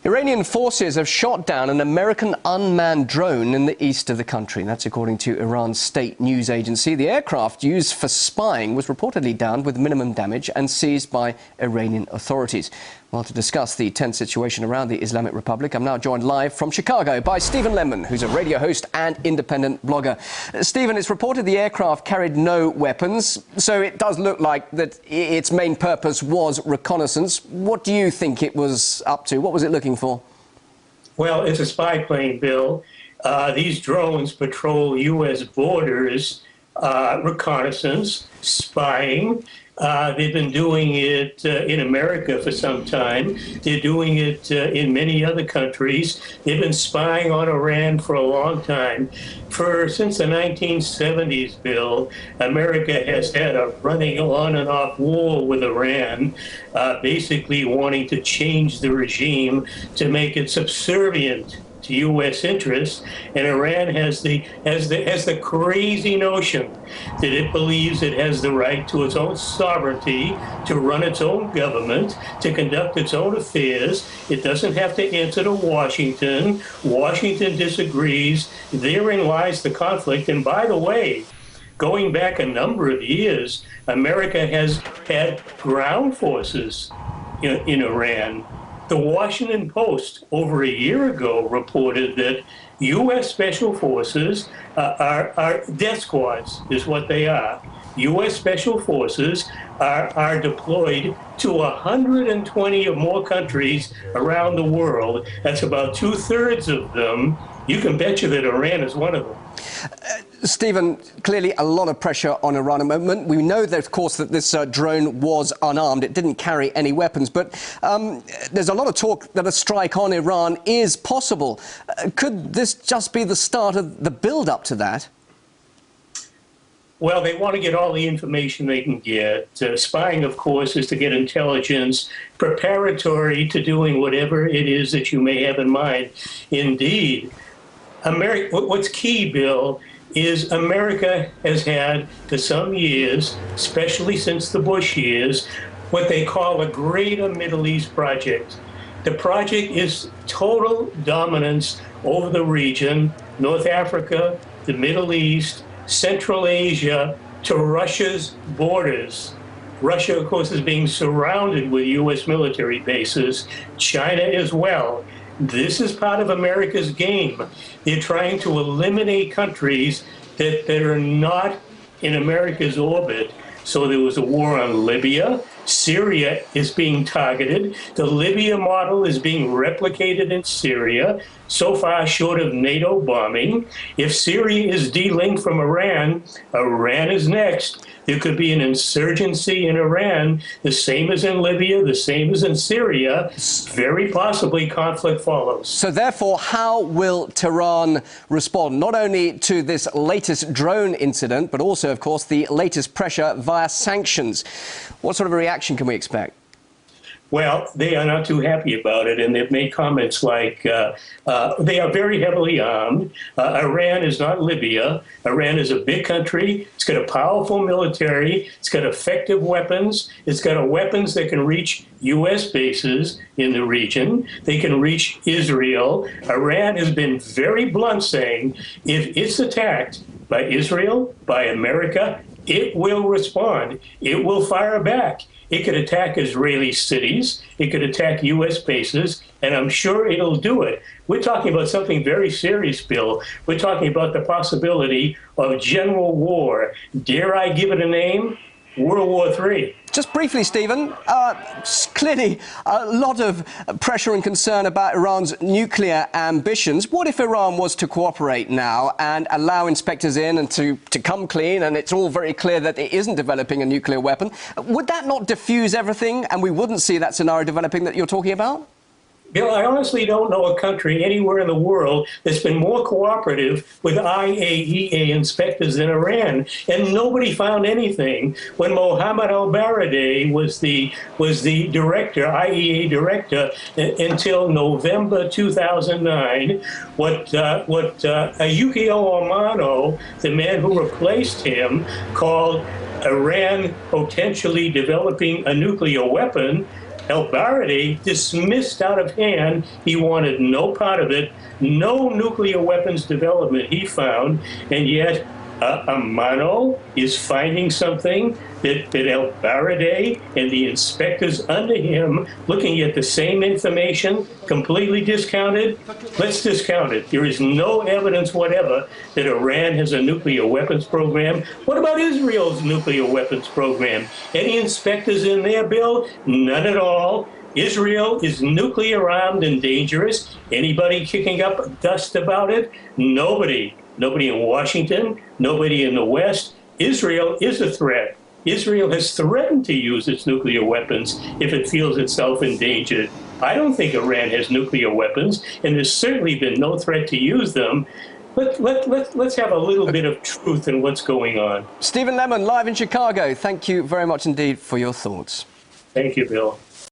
Iranian forces have shot down an American unmanned drone in the east of the country. That's according to Iran's state news agency. The aircraft used for spying was reportedly downed with minimum damage and seized by Iranian authorities. Well, to discuss the tense situation around the Islamic Republic, I'm now joined live from Chicago by Stephen Lemon, who's a radio host and independent blogger. Stephen, it's reported the aircraft carried no weapons, so it does look like that its main purpose was reconnaissance. What do you think it was up to? What was it looking for? Well, it's a spy plane, Bill. These drones patrol U.S. borders, reconnaissance, spying. They've been doing it in America for some time. They're doing it in many other countries. They've been spying on Iran for a long time. Since the 1970s, Bill, America has had a running on and off war with Iran, basically wanting to change the regime to make it subservient to U.S. interests, and Iran has the crazy notion that it believes it has the right to its own sovereignty, to run its own government, to conduct its own affairs. It doesn't have to answer to Washington. Washington disagrees. Therein lies the conflict. And by the way, going back a number of years, America has had ground forces in Iran. The Washington Post over a year ago reported that U.S. Special Forces are death squads, is what they are. U.S. Special Forces are deployed to 120 or more countries around the world. That's about 2/3 of them. You can bet you that Iran is one of them. Stephen, clearly a lot of pressure on Iran at the moment. We know, that, of course, that this drone was unarmed. It didn't carry any weapons. But there's a lot of talk that a strike on Iran is possible. Could this just be the start of the build-up to that? Well, they want to get all the information they can get. Spying, of course, is to get intelligence preparatory to doing whatever it is that you may have in mind. Indeed, what's key, Bill, is America has had for some years, especially since the Bush years, what they call a Greater Middle East project. The project is total dominance over the region, North Africa, the Middle East, Central Asia, to Russia's borders. Russia, of course, is being surrounded with U.S. military bases, China as well. This is part of America's game. They're trying to eliminate countries that are not in America's orbit. So there was a war on Libya. Syria is being targeted. The Libya model is being replicated in Syria, so far short of NATO bombing. If Syria is de-linked from Iran, Iran is next. There could be an insurgency in Iran, the same as in Libya, the same as in Syria. Very possibly conflict follows. So therefore, how will Tehran respond, not only to this latest drone incident, but also, of course, the latest pressure via sanctions? What sort of a reaction can we expect? Well, they are not too happy about it, and they've made comments like they are very heavily armed. Iran is not Libya. Iran is a big country. It's got a powerful military. It's got effective weapons. It's got weapons that can reach U.S. bases in the region. They can reach Israel. Iran has been very blunt, saying if it's attacked by Israel, by America, it will respond. It will fire back. It could attack Israeli cities. It could attack U.S. bases, and I'm sure it'll do it. We're talking about something very serious, Bill. We're talking about the possibility of general war. Dare I give it a name? World War III. Just briefly, Stephen, clearly a lot of pressure and concern about Iran's nuclear ambitions. What if Iran was to cooperate now and allow inspectors in and to come clean, and it's all very clear that it isn't developing a nuclear weapon? Would that not diffuse everything and we wouldn't see that scenario developing that you're talking about? Bill, I honestly don't know a country anywhere in the world that's been more cooperative with IAEA inspectors than Iran, and nobody found anything. When Mohammad al-Baradei was the director, IAEA director, until November 2009, what Yukio Amano, the man who replaced him, called Iran potentially developing a nuclear weapon, El-Baradei dismissed out of hand. He wanted no part of it, no nuclear weapons development, he found, and yet Amano is finding something that El-Baradei and the inspectors under him, looking at the same information, completely discounted. Let's discount it. There is no evidence whatever that Iran has a nuclear weapons program. What about Israel's nuclear weapons program? Any inspectors in there, Bill? None at all. Israel is nuclear armed and dangerous. Anybody kicking up dust about it? Nobody. Nobody in Washington, nobody in the West. Israel is a threat. Israel has threatened to use its nuclear weapons if it feels itself endangered. I don't think Iran has nuclear weapons, and there's certainly been no threat to use them. Let's have a little bit of truth in what's going on. Stephen Lemon, live in Chicago. Thank you very much indeed for your thoughts. Thank you, Bill.